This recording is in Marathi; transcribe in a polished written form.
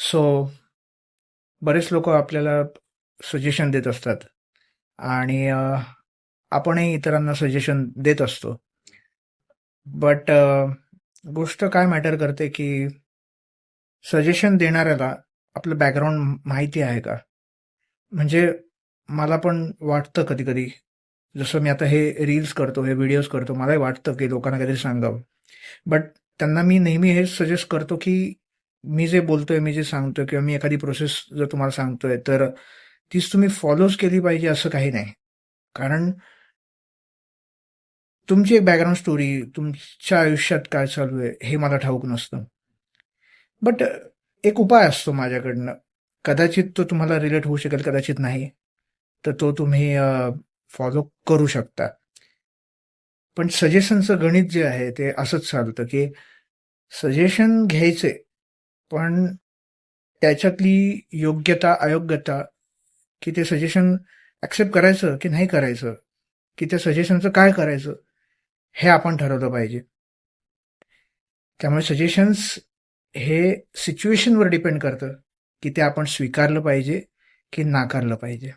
सो बरेच लोक आपल्याला सजेशन देत असतात आणि आपणही इतरांना सजेशन देत असतो. बट गोष्ट काय मॅटर करते की सजेशन देणाऱ्याला आपलं बॅकग्राऊंड माहिती आहे का? म्हणजे मला पण वाटतं कधी कधी, जसं मी आता हे रील्स करतो, हे व्हिडिओज करतो, मलाही वाटतं की लोकांना काहीतरी सांगावं. बट त्यांना मी नेहमी हेच सजेस्ट करतो की मी जे बोलतोय, मी जे सांगतोय किंवा मी एखादी प्रोसेस जर तुम्हाला सांगतोय तर तीच तुम्ही फॉलोच केली पाहिजे असं काही नाही. कारण तुमची एक बॅकग्राऊंड स्टोरी, तुमच्या आयुष्यात काय चालू आहे हे मला ठाऊक नसतं. बट एक उपाय असतो माझ्याकडनं. कदाचित तो तुम्हाला रिलेट होऊ शकेल, कदाचित नाही. तर तो तुम्ही फॉलो करू शकता. पण सजेशनचं गणित जे आहे ते असंच चालतं की सजेशन घ्यायचे, पण त्याच्यातली योग्यता, अयोग्यता, की ते सजेशन ॲक्सेप्ट करायचं की नाही करायचं, की त्या सजेशनचं काय करायचं, हे आपण ठरवलं पाहिजे. त्यामुळे सजेशन्स हे सिच्युएशनवर डिपेंड करतं, की ते आपण स्वीकारलं पाहिजे की नाकारलं पाहिजे.